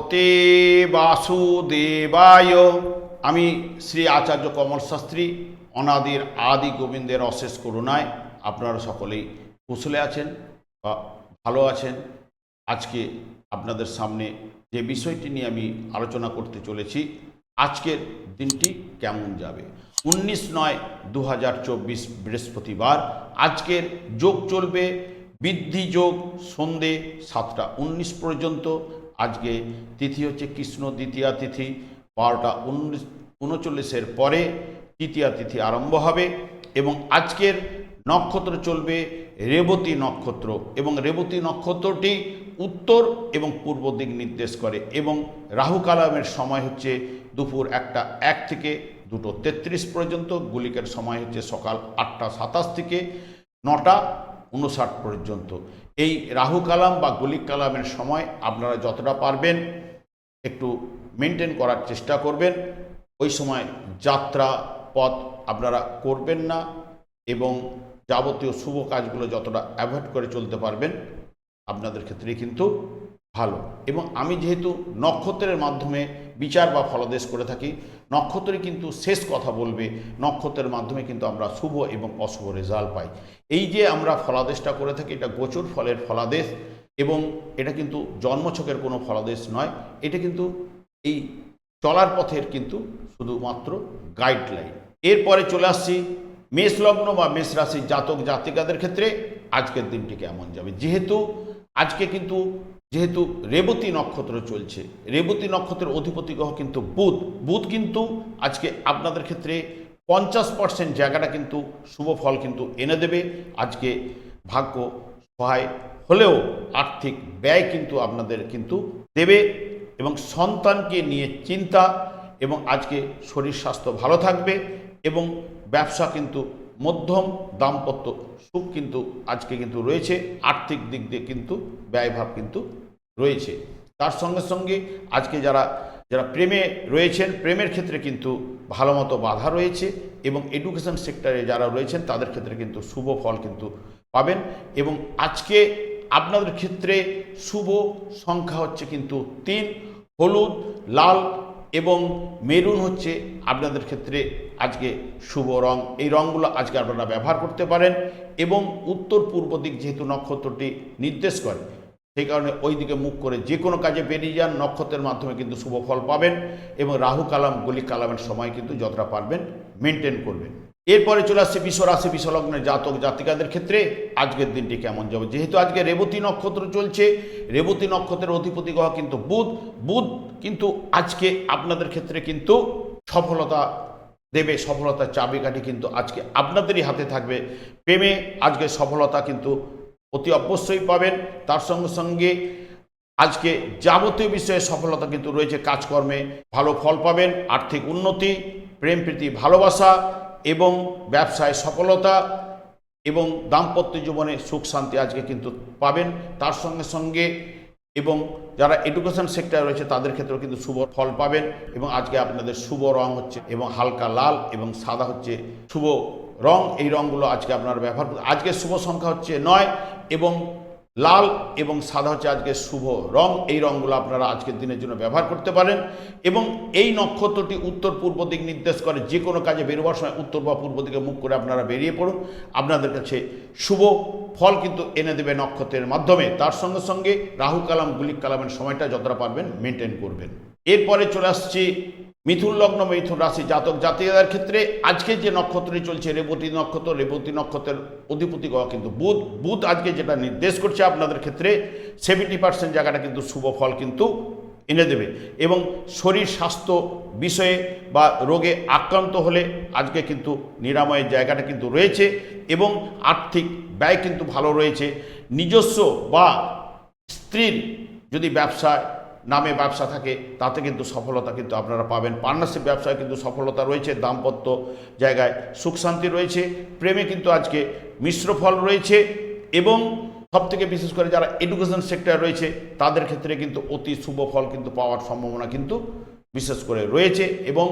ভগবতে বাসুদেবায়। আমি শ্রী আচার্য কমল শাস্ত্রী অনাদির আদি গোবিন্দের অশেষ করুণায় আপনারা সকলেই কুশলে আছেন বা ভালো আছেন। আজকে আপনাদের সামনে যে বিষয়টি নিয়ে আমি আলোচনা করতে চলেছি, আজকের দিনটি কেমন যাবে। 19/9/2024 বৃহস্পতিবার। আজকের যোগ চলবে বৃদ্ধি যোগ সন্ধে 7টা 19 পর্যন্ত। আজকে তিথি হচ্ছে কৃষ্ণ দ্বিতীয়া তিথি। 12টা 39 পরে তৃতীয়া তিথি আরম্ভ হবে এবং আজকের নক্ষত্র চলবে রেবতী নক্ষত্র এবং রেবতী নক্ষত্রটি উত্তর এবং পূর্ব দিক নির্দেশ করে এবং রাহু কালামের সময় হচ্ছে দুপুর 1টা 1 থেকে 2টো 33 পর্যন্ত। গুলিকের সময় হচ্ছে সকাল 8টা 27 থেকে 9টা 59 পর্যন্ত। এই রাহু কালাম বা গুলিক কালামের সময় আপনারা যতটা পারবেন একটু মেনটেন করার চেষ্টা করবেন। ওই সময় যাত্রা পথ আপনারা করবেন না এবং যাবতীয় শুভ কাজগুলো যতটা অ্যাভয়েড করে চলতে পারবেন আপনাদের ক্ষেত্রে কিন্তু ভালো। এবং আমি যেহেতু নক্ষত্রের মাধ্যমে বিচার বা ফলাদেশ করে থাকি, নক্ষত্রে কিন্তু শেষ কথা বলবে, নক্ষত্রের মাধ্যমে কিন্তু আমরা শুভ এবং অশুভ রেজাল্ট পাই। এই যে আমরা ফলাদেশটা করে থাকি, এটা গোচর ফলের ফলাদেশ এবং এটা কিন্তু জন্মছকের কোনো ফলাদেশ নয়। এটা কিন্তু এই চলার পথের কিন্তু শুধুমাত্র গাইডলাইন। এরপরে চলে আসছি মেষ লগ্ন বা মেষ রাশির জাতক জাতিকাদের ক্ষেত্রে আজকের দিনটি কেমন যাবে। যেহেতু রেবতী নক্ষত্র চলছে, রেবতী নক্ষত্রের অধিপতি গ্রহ কিন্তু বুধ কিন্তু আজকে আপনাদের ক্ষেত্রে 50% জায়গাটা কিন্তু শুভ ফল কিন্তু এনে দেবে। আজকে ভাগ্য সহায় হলেও আর্থিক ব্যয় কিন্তু আপনাদের কিন্তু দেবে এবং সন্তানকে নিয়ে চিন্তা এবং আজকে শরীর স্বাস্থ্য ভালো থাকবে এবং ব্যবসা কিন্তু মধ্যম, দাম্পত্য সুখ কিন্তু আজকে কিন্তু রয়েছে। আর্থিক দিক দিয়ে কিন্তু ব্যয়ভাব কিন্তু রয়েছে। তার সঙ্গে সঙ্গে আজকে যারা প্রেমে রয়েছেন, প্রেমের ক্ষেত্রে কিন্তু ভালো মতো বাধা রয়েছে এবং এডুকেশন সেক্টরে যারা রয়েছেন তাদের ক্ষেত্রে কিন্তু শুভ ফল কিন্তু পাবেন। এবং আজকে আপনাদের ক্ষেত্রে শুভ সংখ্যা হচ্ছে কিন্তু 3, হলুদ, লাল এবং মেরুন হচ্ছে আপনাদের ক্ষেত্রে আজকে শুভ রং। এই রঙগুলো আজকে আপনারা ব্যবহার করতে পারেন এবং উত্তর পূর্ব দিক যেহেতু নক্ষত্রটি নির্দেশ করে, সেই কারণে ওই দিকে মুখ করে যে কোনো কাজে বেরিয়ে যান, নক্ষত্রের মাধ্যমে কিন্তু শুভ ফল পাবেন এবং রাহু কালাম গুলিক কালামের সময় কিন্তু যতটা পারবেন মেনটেন করবেন। এরপরে চলে আসছে বৃষ রাশি বৃষ লগ্নের জাতক জাতিকাদের ক্ষেত্রে আজকের দিনটি কেমন যাবে। যেহেতু আজকে রেবতী নক্ষত্র চলছে, রেবতী নক্ষত্রের অধিপতি গ্রহ কিন্তু বুধ কিন্তু আজকে আপনাদের ক্ষেত্রে কিন্তু সফলতা দেবে। সফলতার চাবিকাঠি কিন্তু আজকে আপনাদেরই হাতে থাকবে। প্রেমে আজকে সফলতা কিন্তু অতি অবশ্যই পাবেন। তার সঙ্গে সঙ্গে আজকে যাবতীয় বিষয়ে সফলতা কিন্তু রয়েছে। কাজকর্মে ভালো ফল পাবেন, আর্থিক উন্নতি, প্রেম প্রীতি ভালোবাসা এবং ব্যবসায় সফলতা এবং দাম্পত্য জীবনে সুখ শান্তি আজকে কিন্তু পাবেন। তার সঙ্গে সঙ্গে এবং যারা এডুকেশন সেক্টর রয়েছে তাদের ক্ষেত্রেও কিন্তু শুভ ফল পাবেন এবং আজকে আপনাদের শুভ রং হচ্ছে এবং হালকা লাল এবং সাদা হচ্ছে শুভ রং। এই রঙগুলো আজকে আপনারা ব্যবহার করুন। আজকের শুভ সংখ্যা হচ্ছে 9 এবং লাল এবং সাদা হচ্ছে আজকে শুভ রং। এই রঙগুলো আপনারা আজকের দিনের জন্য ব্যবহার করতে পারেন এবং এই নক্ষত্রটি উত্তর পূর্ব দিক নির্দেশ করে। যে কোনো কাজে বেরোবার সময় উত্তর বা পূর্ব দিকে মুখ করে আপনারা বেরিয়ে পড়ুন, আপনাদের কাছে শুভ ফল কিন্তু এনে দেবে নক্ষত্রের মাধ্যমে। তার সঙ্গে সঙ্গে রাহু কালাম গুলিক কালামের সময়টা যতটা পারবেন মেনটেন করবেন। এরপরে চলে আসছি মিথুন লগ্ন মিথুন রাশি জাতক জাতিকাদের ক্ষেত্রে আজকে যে নক্ষত্রটি চলছে রেবতী নক্ষত্র, রেবতী নক্ষত্রের অধিপতি গ্রহ কিন্তু বুধ আজকে যেটা নির্দেশ করছে আপনাদের ক্ষেত্রে 70% জায়গাটা কিন্তু শুভ ফল কিন্তু এনে দেবে এবং শরীর স্বাস্থ্য বিষয়ে বা রোগে আক্রান্ত হলে আজকে কিন্তু নিরাময়ের জায়গাটা কিন্তু রয়েছে এবং আর্থিক ব্যয় কিন্তু ভালো রয়েছে। নিজস্ব বা স্ত্রীর যদি নামে ব্যবসা থাকে তাতে কিন্তু সফলতা কিন্তু আপনারা পাবেন। পার্টনারশিপ ব্যবসায় কিন্তু সফলতা রয়েছে, দাম্পত্য জায়গায় সুখ শান্তি রয়েছে, প্রেমে কিন্তু আজকে মিশ্র ফল রয়েছে এবং সবথেকে বিশেষ করে যারা এডুকেশন সেক্টর রয়েছে তাদের ক্ষেত্রে কিন্তু অতি শুভ ফল কিন্তু পাওয়ার সম্ভাবনা কিন্তু বিশেষ করে রয়েছে এবং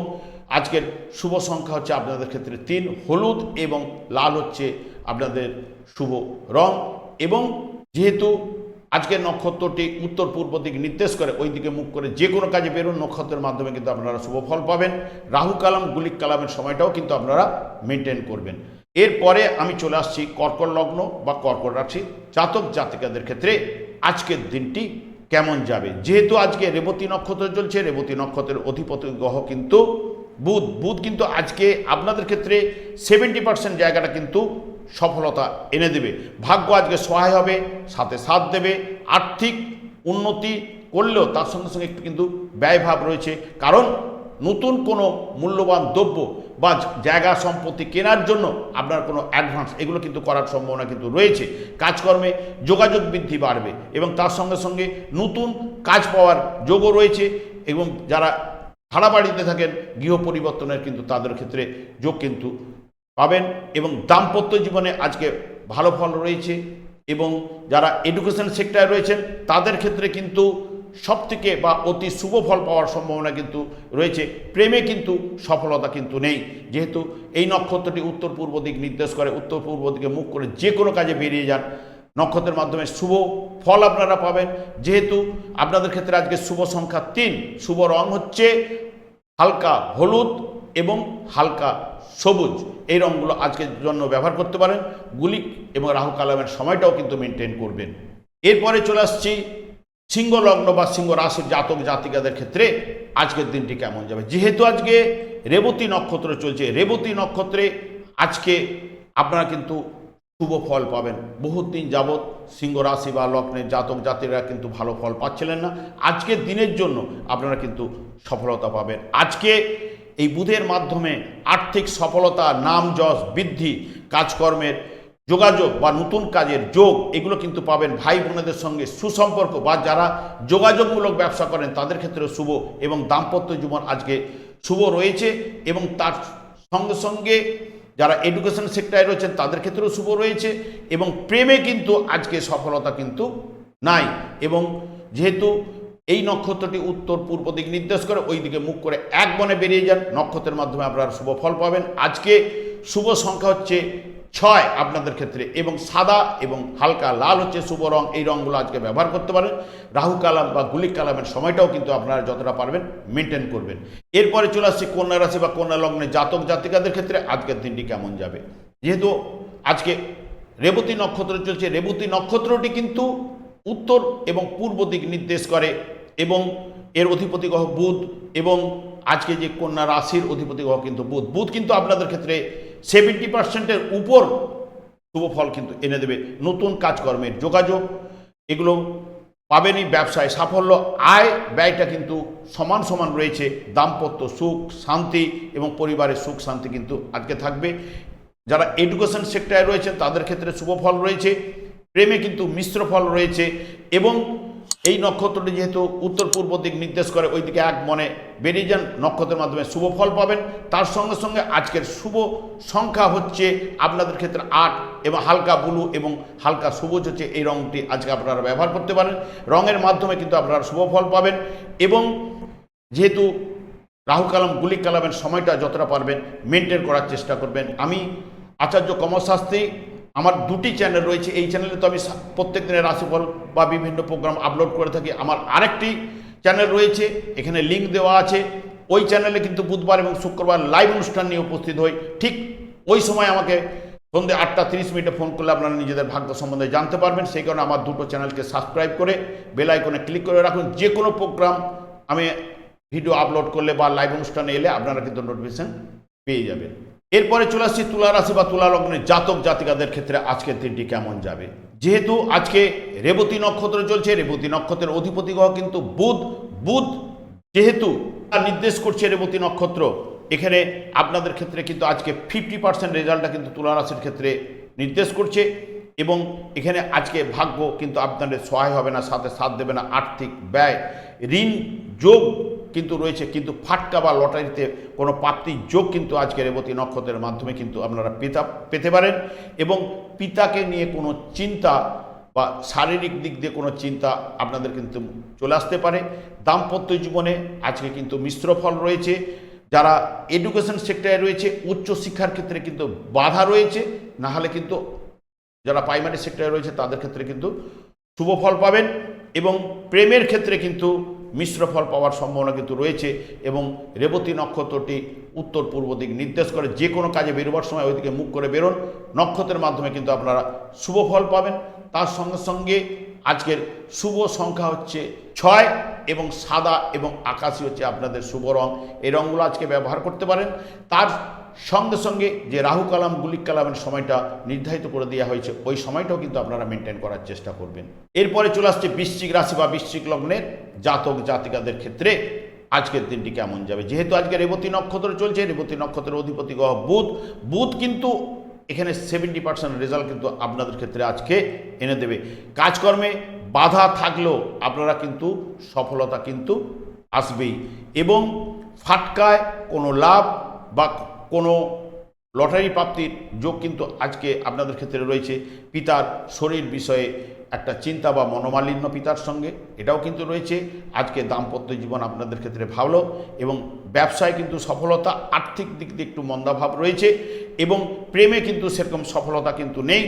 আজকের শুভ সংখ্যা হচ্ছে আপনাদের ক্ষেত্রে 3, হলুদ এবং লাল হচ্ছে আপনাদের শুভ রং। এবং যেহেতু আজকের নক্ষত্রটি উত্তর পূর্ব দিক নির্দেশ করে ওই দিকে মুখ করে যে কোনো কাজে বেরোন, নক্ষত্রের মাধ্যমে কিন্তু আপনারা শুভ ফল পাবেন। রাহু কালাম গুলিক কালামের সময়টাও কিন্তু আপনারা মেনটেন করবেন। এরপরে আমি চলে আসছি কর্কট লগ্ন বা কর্কট রাশি জাতক জাতিকাদের ক্ষেত্রে আজকের দিনটি কেমন যাবে। যেহেতু আজকে রেবতী নক্ষত্র চলছে, রেবতী নক্ষত্রের অধিপতি গ্রহ কিন্তু বুধ কিন্তু আজকে আপনাদের ক্ষেত্রে 70% জায়গাটা কিন্তু সফলতা এনে দেবে। ভাগ্য আজকে সহায় হবে, সাথে সাথ দেবে। আর্থিক উন্নতি করলেও তার সঙ্গে সঙ্গে একটু কিন্তু ব্যয়ভাব রয়েছে, কারণ নতুন কোনো মূল্যবান দ্রব্য বা জায়গা সম্পত্তি কেনার জন্য আপনার কোনো অ্যাডভান্স এগুলো কিন্তু করার সম্ভাবনা কিন্তু রয়েছে। কাজকর্মে যোগাযোগ বৃদ্ধি বাড়বে এবং তার সঙ্গে সঙ্গে নতুন কাজ পাওয়ার যোগও রয়েছে। এবং যারা ভাড়া বাড়িতে থাকেন গৃহ পরিবর্তনের কিন্তু তাদের ক্ষেত্রে যোগ কিন্তু পাবেন। এবং দাম্পত্য জীবনে আজকে ভালো ফল রয়েছে। এবং যারা এডুকেশন সেক্টরে রয়েছেন তাদের ক্ষেত্রে কিন্তু সবথেকে বা অতি শুভ ফল পাওয়ার সম্ভাবনা কিন্তু রয়েছে। প্রেমে কিন্তু সফলতা কিন্তু নেই, যেহেতু এই নক্ষত্রটি উত্তর পূর্ব দিক নির্দেশ করে। উত্তর পূর্ব দিকে মুখ করে যে কোনো কাজে বেরিয়ে যান, নক্ষত্রের মাধ্যমে শুভ ফল আপনারা পাবেন। যেহেতু আপনাদের ক্ষেত্রে আজকে শুভ সংখ্যা 3, শুভ রং হচ্ছে হালকা হলুদ এবং হালকা সবুজ, এই রঙগুলো আজকের জন্য ব্যবহার করতে পারেন। গুলিক এবং রাহু কালামের সময়টাও কিন্তু মেনটেন করবেন। এরপরে চলে আসছি সিংহ লগ্ন বা সিংহ রাশির জাতক জাতিকাদের ক্ষেত্রে আজকের দিনটি কেমন যাবে। যেহেতু আজকে রেবতী নক্ষত্র চলছে, রেবতী নক্ষত্রে আজকে আপনারা কিন্তু শুভ ফল পাবেন। বহুত দিন যাবৎ সিংহ রাশি বা লগ্নের জাতক জাতিরা কিন্তু ভালো ফল পাচ্ছিলেন না, আজকের দিনের জন্য আপনারা কিন্তু সফলতা পাবেন। আজকে এই বুধের মাধ্যমে আর্থিক সফলতা, নাম যশ বৃদ্ধি, কাজকর্মের যোগাযোগ বা নতুন কাজের যোগ এগুলো কিন্তু পাবেন। ভাই বোনেদের সঙ্গে সুসম্পর্ক বা যারা যোগাযোগমূলক ব্যবসা করেন তাদের ক্ষেত্রে শুভ। এবং দাম্পত্য জীবন আজকে শুভ রয়েছে। এবং তার সঙ্গে সঙ্গে যারা এডুকেশন সেক্টরে রয়েছেন তাদের ক্ষেত্রেও শুভ রয়েছে। এবং প্রেমে কিন্তু আজকে সফলতা কিন্তু নাই। এবং যেহেতু এই নক্ষত্রটি উত্তর পূর্ব দিক নির্দেশ করে ওই দিকে মুখ করে এক বনে বেরিয়ে যান, নক্ষত্রের মাধ্যমে আপনারা শুভ ফল পাবেন। আজকে শুভ সংখ্যা হচ্ছে 6 আপনাদের ক্ষেত্রে, এবং সাদা এবং হালকা লাল হচ্ছে শুভ রং। এই রঙগুলো আজকে ব্যবহার করতে পারেন। রাহু কালাম বা গুলিক কালামের সময়টাও কিন্তু আপনারা যতটা পারবেন মেনটেন করবেন। এরপরে চলে আসছে কন্যা রাশি বা কন্যা লগ্নে জাতক জাতিকাদের ক্ষেত্রে আজকের দিনটি কেমন যাবে। যেহেতু আজকে রেবতী নক্ষত্র চলছে, রেবতী নক্ষত্রটি কিন্তু উত্তর এবং পূর্ব দিক নির্দেশ করে এবং এর অধিপতি গ্রহ বুধ। এবং আজকে যে কন্যা রাশির অধিপতি গ্রহ কিন্তু বুধ কিন্তু আপনাদের ক্ষেত্রে 70%-এর উপর শুভ ফল কিন্তু এনে দেবে। নতুন কাজকর্মের যোগাযোগ এগুলো পাবেনই। ব্যবসায় সাফল্য, আয় ব্যয়টা কিন্তু সমান সমান রয়েছে। দাম্পত্য সুখ শান্তি এবং পরিবারের সুখ শান্তি কিন্তু আজকে থাকবে। যারা এডুকেশন সেক্টরে রয়েছেন তাদের ক্ষেত্রে শুভ ফল রয়েছে। প্রেমে কিন্তু মিশ্র ফল রয়েছে। এবং এই নক্ষত্রটি যেহেতু উত্তর পূর্ব দিক নির্দেশ করে ওই দিকে এক মনে বেরিয়ে যান, নক্ষত্রের মাধ্যমে শুভ ফল পাবেন। তার সঙ্গে সঙ্গে আজকের শুভ সংখ্যা হচ্ছে আপনাদের ক্ষেত্রে 8 এবং হালকা ব্লু এবং হালকা সবুজ হচ্ছে এই রঙটি আজকে আপনারা ব্যবহার করতে পারেন। রঙের মাধ্যমে কিন্তু আপনারা শুভ ফল পাবেন। এবং যেহেতু রাহু কালাম গুলিক কালামের সময়টা যতটা পারবেন মেনটেন করার চেষ্টা করবেন। আমি আচার্য কমল শাস্ত্রী, আমার 2টি চ্যানেল রয়েছে। এই চ্যানেলে তো আমি প্রত্যেক দিনের রাশিফল বা বিভিন্ন প্রোগ্রাম আপলোড করে থাকি। আমার আরেকটি চ্যানেল রয়েছে, এখানে লিঙ্ক দেওয়া আছে। ওই চ্যানেলে কিন্তু বুধবার এবং শুক্রবার লাইভ অনুষ্ঠান নিয়ে উপস্থিত হই। ঠিক ওই সময় আমাকে সন্ধ্যে 8:30 ফোন করলে আপনারা নিজেদের ভাগ্য সম্বন্ধে জানতে পারবেন। সেই কারণে আমার 2টো চ্যানেলকে সাবস্ক্রাইব করে বেল আইকনে ক্লিক করে রাখুন। যে কোনো প্রোগ্রাম আমি ভিডিও আপলোড করলে বা লাইভ অনুষ্ঠানে এলে আপনারা কিন্তু নোটিফিকেশন পেয়ে যাবেন। এরপরে চলে আসছি তুলা রাশি বা তুলা লগ্নের জাতক জাতিকাদের ক্ষেত্রে আজকের দিনটি কেমন যাবে। যেহেতু আজকে রেবতী নক্ষত্র চলছে, রেবতী নক্ষত্রের অধিপতি গ্রহ কিন্তু বুধ যেহেতু নির্দেশ করছে রেবতী নক্ষত্র, এখানে আপনাদের ক্ষেত্রে কিন্তু আজকে 50% রেজাল্টটা কিন্তু তুলা রাশির ক্ষেত্রে নির্দেশ করছে। এবং এখানে আজকে ভাগ্য কিন্তু আপনাদের সহায় হবে না, সাথে সাথ দেবে না। আর্থিক ব্যয়, ঋণ যোগ কিন্তু রয়েছে, কিন্তু ফাটকা বা লটারিতে কোনো প্রাপ্তির যোগ কিন্তু আজকে রেবতী নক্ষত্রের মাধ্যমে কিন্তু আপনারা পেতে পারেন। এবং পিতাকে নিয়ে কোনো চিন্তা বা শারীরিক দিক দিয়ে কোনো চিন্তা আপনাদের কিন্তু চলে আসতে পারে। দাম্পত্য জীবনে আজকে কিন্তু মিশ্র ফল রয়েছে। যারা এডুকেশন সেক্টরে রয়েছে উচ্চ শিক্ষার ক্ষেত্রে কিন্তু বাধা রয়েছে, না হলে কিন্তু যারা প্রাইমারি সেক্টরে রয়েছে তাদের ক্ষেত্রে কিন্তু শুভ ফল পাবেন এবং প্রেমের ক্ষেত্রে কিন্তু মিশ্র ফল পাওয়ার সম্ভাবনা কিন্তু রয়েছে এবং রেবতী নক্ষত্রটি উত্তর পূর্ব দিক নির্দেশ করে যে কোনো কাজে বেরোবার সময় ওইদিকে মুখ করে বেরোন, নক্ষত্রের মাধ্যমে কিন্তু আপনারা শুভ ফল পাবেন। তার সঙ্গে সঙ্গে আজকের শুভ সংখ্যা হচ্ছে 6 এবং সাদা এবং আকাশি হচ্ছে আপনাদের শুভ রং। এই রঙগুলো আজকে ব্যবহার করতে পারেন। তার সঙ্গে সঙ্গে যে রাহু কালাম গুলিক কালামের সময়টা নির্ধারিত করে দেওয়া হয়েছে ওই সময়টাও কিন্তু আপনারা মেনটেন করার চেষ্টা করবেন। এরপরে চলে আসছে বৃশ্চিক রাশি বা বৃশ্চিক লগ্নের জাতক জাতিকাদের ক্ষেত্রে আজকের দিনটি কেমন যাবে। যেহেতু আজকে রেবতী নক্ষত্র চলছে, রেবতী নক্ষত্রের অধিপতি গ্রহ বুধ। বুধ কিন্তু এখানে 70% রেজাল্ট কিন্তু আপনাদের ক্ষেত্রে আজকে এনে দেবে। কাজকর্মে বাধা থাকলেও আপনারা কিন্তু সফলতা কিন্তু আসবেই এবং ফাটকায় কোনো লাভ বা কোনো লটারি প্রাপ্তির যোগ কিন্তু আজকে আপনাদের ক্ষেত্রে রয়েছে। পিতার শরীর বিষয়ে একটা চিন্তা বা মনোমালিন্য পিতার সঙ্গে এটাও কিন্তু রয়েছে। আজকে দাম্পত্য জীবন আপনাদের ক্ষেত্রে ভালো এবং ব্যবসায় কিন্তু সফলতা, আর্থিক দিক দিয়ে একটু মন্দাভাব রয়েছে এবং প্রেমে কিন্তু সেরকম সফলতা কিন্তু নেই।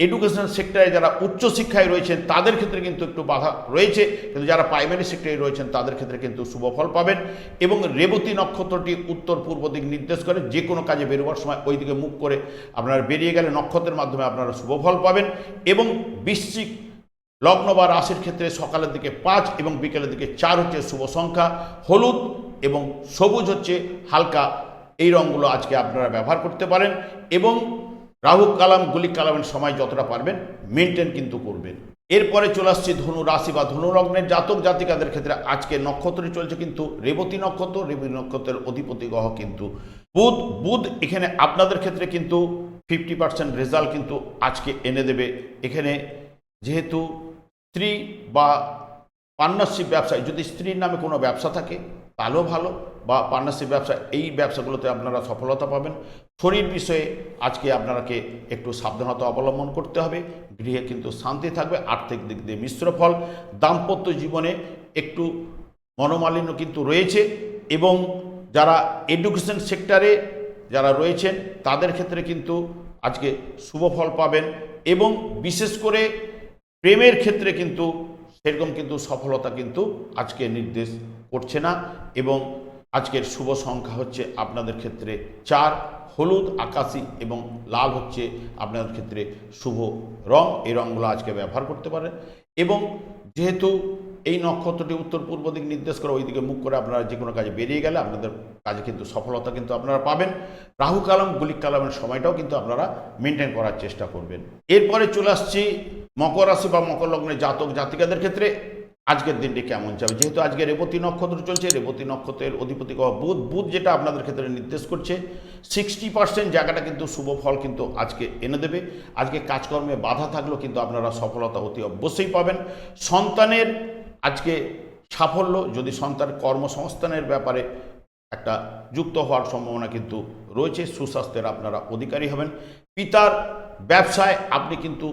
এডুকেশন সেক্টরে যারা উচ্চশিক্ষায় রয়েছেন তাদের ক্ষেত্রে কিন্তু একটু বাধা রয়েছে, কিন্তু যারা প্রাইমারি সেক্টরে রয়েছেন তাদের ক্ষেত্রে কিন্তু শুভ ফল পাবেন এবং রেবতী নক্ষত্রটি উত্তর পূর্ব দিক নির্দেশ করে যে কোনো কাজে বেরোবার সময় ওই দিকে মুখ করে আপনারা বেরিয়ে গেলে নক্ষত্রের মাধ্যমে আপনারা শুভ ফল পাবেন। এবং বৃশ্চিক লগ্ন বা রাশির ক্ষেত্রে সকালের দিকে 5 এবং বিকেলের দিকে 4 হচ্ছে শুভ সংখ্যা। হলুদ এবং সবুজ হচ্ছে হালকা, এই রঙগুলো আজকে আপনারা ব্যবহার করতে পারেন এবং রাহু কালাম গুলিক কালামের সময় যতটা পারবেন মেনটেন কিন্তু করবেন। এরপরে চলে আসছে ধনু রাশি বা ধনু লগ্নের জাতক জাতিকাদের ক্ষেত্রে আজকে নক্ষত্রটি চলছে কিন্তু রেবতী নক্ষত্র। রেবতী নক্ষত্রের অধিপতি গ্রহ কিন্তু বুধ। বুধ এখানে আপনাদের ক্ষেত্রে কিন্তু 50% রেজাল্ট কিন্তু আজকে এনে দেবে। এখানে যেহেতু স্ত্রী বা পার্টনারশিপ ব্যবসায় যদি স্ত্রীর নামে কোনো ব্যবসা থাকে তাহলেও ভালো, বা পার্টনারশিপ ব্যবসা, এই ব্যবসাগুলোতে আপনারা সফলতা পাবেন। শরীর বিষয়ে আজকে আপনারাকে একটু সাবধানতা অবলম্বন করতে হবে। গৃহে কিন্তু শান্তি থাকবে, আর্থিক দিক দিয়ে মিশ্র ফল। দাম্পত্য জীবনে একটু মনোমালিন্য কিন্তু রয়েছে এবং যারা এডুকেশন সেক্টরে যারা রয়েছেন তাদের ক্ষেত্রে কিন্তু আজকে শুভ ফল পাবেন এবং বিশেষ করে প্রেমের ক্ষেত্রে কিন্তু সেরকম কিন্তু সফলতা কিন্তু আজকে নির্দেশ করছে না এবং আজকের শুভ সংখ্যা হচ্ছে আপনাদের ক্ষেত্রে 4। হলুদ, আকাশি এবং লাল হচ্ছে আপনাদের ক্ষেত্রে শুভ রং। এই রঙগুলো আজকে ব্যবহার করতে পারেন এবং যেহেতু এই নক্ষত্রটি উত্তর পূর্ব দিক নির্দেশ করে ওই দিকে মুখ করে আপনারা যে কোনো কাজে বেরিয়ে গেলে আপনাদের কাজে কিন্তু সফলতা কিন্তু আপনারা পাবেন। রাহু কালাম গুলিক কালামের সময়টাও কিন্তু আপনারা মেনটেন করার চেষ্টা করবেন। এরপরে চলে আসছি মকর রাশি বা মকর লগ্নের জাতক জাতিকাদের ক্ষেত্রে আজকের দিনটি কেমন যাবে। যেহেতু আজকে রেবতী নক্ষত্র চলছে, রেবতী নক্ষত্রের অধিপতি গ্রহ বুধ। বুধ যেটা আপনাদের ক্ষেত্রে নির্দেশ করছে 60% জায়গাটা কিন্তু শুভ ফল কিন্তু আজকে এনে দেবে। আজকে কাজকর্মে বাধা থাকলেও কিন্তু আপনারা সফলতা অতি অবশ্যই পাবেন। সন্তানের আজকে সাফল্য, যদি সন্তান কর্মসংস্থানের ব্যাপারে একটা যুক্ত হওয়ার সম্ভাবনা কিন্তু রয়েছে। সুস্বাস্থ্যের আপনারা অধিকারী হবেন। পিতার ব্যবসায় আপনি কিন্তু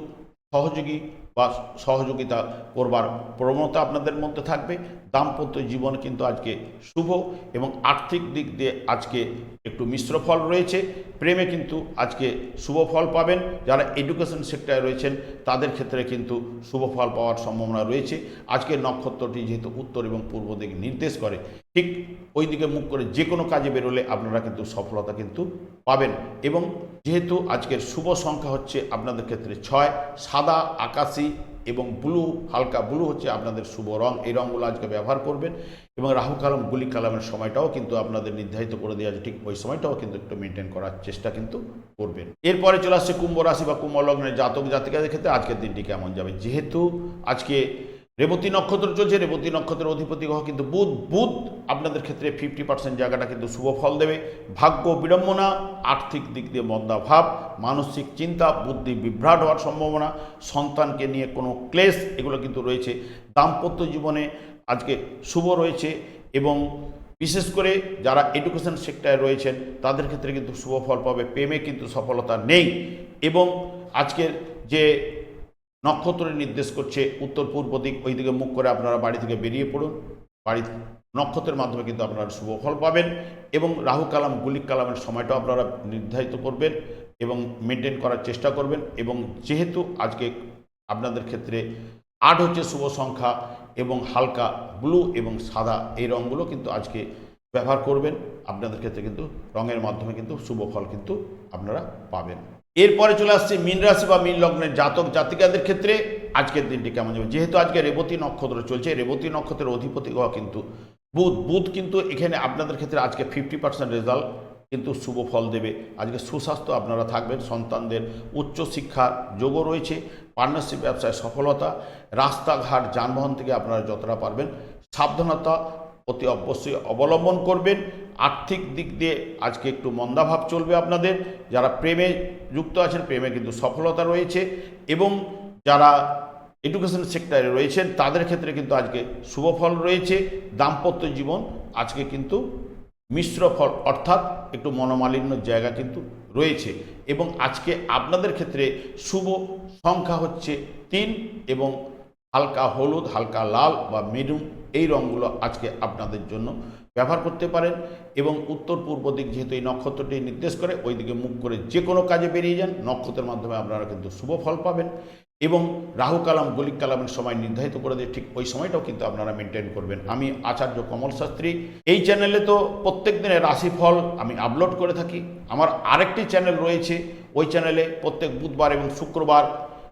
সহযোগী বা সহযোগিতা করবার প্রবণতা আপনাদের মধ্যে থাকবে। দাম্পত্য জীবন কিন্তু আজকে শুভ এবং আর্থিক দিক দিয়ে আজকে একটু মিশ্র ফল রয়েছে। প্রেমে কিন্তু আজকে শুভ ফল পাবেন। যারা এডুকেশন সেক্টরে রয়েছেন তাদের ক্ষেত্রে কিন্তু শুভ ফল পাওয়ার সম্ভাবনা রয়েছে। আজকের নক্ষত্রটি যেহেতু উত্তর এবং পূর্ব দিক নির্দেশ করে, ঠিক ওই দিকে মুখ করে যে কোনো কাজে বেরোলে আপনারা কিন্তু সফলতা কিন্তু পাবেন এবং যেহেতু আজকের শুভ সংখ্যা হচ্ছে আপনাদের ক্ষেত্রে 6, সাদা, আকাশি এবং ব্লু, হালকা ব্লু হচ্ছে আপনাদের শুভ রং। এই রঙগুলো আজকে ব্যবহার করবেন এবং রাহু কালাম গুলিক কালামের সময়টাও কিন্তু আপনাদের নির্ধারিত করে দেওয়া আছে, ঠিক ওই সময়টাও কিন্তু একটু মেনটেন করার চেষ্টা কিন্তু করবেন। এরপরে চলে আসছে কুম্ভ রাশি বা কুম্ভ লগ্নের জাতক জাতিকাদের ক্ষেত্রে আজকের দিনটি কেমন যাবে। যেহেতু আজকে রেবতী নক্ষত্র চলছে, রেবতী নক্ষত্রের অধিপতি গ্রহ কিন্তু বুধ। বুধ আপনাদের ক্ষেত্রে 50% জায়গাটা কিন্তু শুভ ফল দেবে। ভাগ্য বিড়ম্বনা, আর্থিক দিক দিয়ে মন্দাভাব, মানসিক চিন্তা, বুদ্ধি বিভ্রাট হওয়ার সম্ভাবনা, সন্তানকে নিয়ে কোনো ক্লেশ এগুলো কিন্তু রয়েছে। দাম্পত্য জীবনে আজকে শুভ রয়েছে এবং বিশেষ করে যারা এডুকেশন সেক্টরে রয়েছেন তাদের ক্ষেত্রে কিন্তু শুভ ফল পাবে। প্রেমে কিন্তু সফলতা নেই এবং আজকের যে নক্ষত্র নির্দেশ করছে উত্তর পূর্ব দিক, ওই দিকে মুখ করে আপনারা বাড়ি থেকে বেরিয়ে পড়ুন। বাড়ি নক্ষত্রের মাধ্যমে কিন্তু আপনারা শুভ ফল পাবেন এবং রাহু কালাম গুলিক কালামের সময়টাও আপনারা নির্ধারিত করবেন এবং মেনটেন করার চেষ্টা করবেন। এবং যেহেতু আজকে আপনাদের ক্ষেত্রে 8 হচ্ছে শুভ সংখ্যা এবং হালকা ব্লু এবং সাদা এই রঙগুলো কিন্তু আজকে ব্যবহার করবেন। আপনাদের ক্ষেত্রে কিন্তু রঙের মাধ্যমে কিন্তু শুভ ফল কিন্তু আপনারা পাবেন। এরপরে চলে আসছে মীন রাশি বা মীন লগ্নের জাতক জাতিকাদের ক্ষেত্রে আজকের দিনটি কেমন যাবে। যেহেতু আজকে রেবতী নক্ষত্র চলছে, রেবতী নক্ষত্রের অধিপতি গ্রহ কিন্তু বুধ কিন্তু এখানে আপনাদের ক্ষেত্রে আজকে 50% রেজাল্ট কিন্তু শুভ ফল দেবে। আজকে সুস্বাস্থ্য আপনারা থাকবেন, সন্তানদের উচ্চ শিক্ষার যোগও রয়েছে, পার্টনারশিপ ব্যবসায় সফলতা, রাস্তাঘাট যানবাহন থেকে আপনারা যতটা পারবেন সাবধানতা অতি অবশ্যই অবলম্বন করবেন। আর্থিক দিক দিয়ে আজকে একটু মন্দাভাব চলবে আপনাদের। যারা প্রেমে যুক্ত আছেন প্রেমে কিন্তু সফলতা রয়েছে, এবং যারা এডুকেশন সেক্টরে রয়েছেন তাদের ক্ষেত্রে কিন্তু আজকে শুভ ফল রয়েছে। দাম্পত্য জীবন আজকে কিন্তু মিশ্র ফল অর্থাৎ একটু মনোমালিন্যর জায়গা কিন্তু রয়েছে, এবং আজকে আপনাদের ক্ষেত্রে শুভ সংখ্যা হচ্ছে 3 এবং হালকা হলুদ, হালকা লাল বা মেরুন এই রঙগুলো আজকে আপনাদের জন্য ব্যবহার করতে পারেন। এবং উত্তর পূর্ব দিক যেহেতু এই নক্ষত্রটি নির্দেশ করে, ওই দিকে মুখ করে যে কোনো কাজে বেরিয়ে যান, নক্ষত্রের মাধ্যমে আপনারা কিন্তু শুভ ফল পাবেন। এবং রাহু কালাম গলিক কালামের সময় নির্ধারিত করে দিয়ে ঠিক ওই সময়টাও কিন্তু আপনারা মেনটেন করবেন। আমি আচার্য কমল শাস্ত্রী, এই চ্যানেলে তো প্রত্যেক দিনের রাশিফল আমি আপলোড করে থাকি। আমার আরেকটি চ্যানেল রয়েছে, ওই চ্যানেলে প্রত্যেক বুধবার এবং শুক্রবার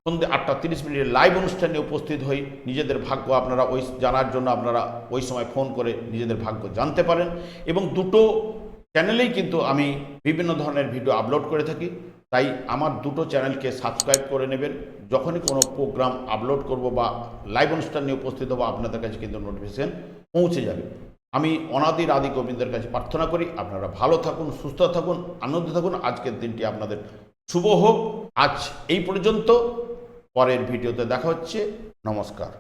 সন্ধ্যে 8:30 লাইভ অনুষ্ঠানে উপস্থিত হই। নিজেদের ভাগ্য আপনারা ওই জানার জন্য আপনারা ওই সময় ফোন করে নিজেদের ভাগ্য জানতে পারেন। এবং দুটো চ্যানেলেই কিন্তু আমি বিভিন্ন ধরনের ভিডিও আপলোড করে থাকি, তাই আমার দুটো চ্যানেলকে সাবস্ক্রাইব করে নেবেন। যখনই কোনো প্রোগ্রাম আপলোড করব বা লাইভ অনুষ্ঠান নিয়ে উপস্থিত হবো আপনাদের কাছে কিন্তু নোটিফিকেশন পৌঁছে যাবে। আমি অনাদির আদি গোবিন্দের কাছে প্রার্থনা করি আপনারা ভালো থাকুন, সুস্থ থাকুন, আনন্দ থাকুন। আজকের দিনটি আপনাদের শুভ হোক। আজ এই পর্যন্ত, পরের ভিডিওতে দেখা হচ্ছে। নমস্কার।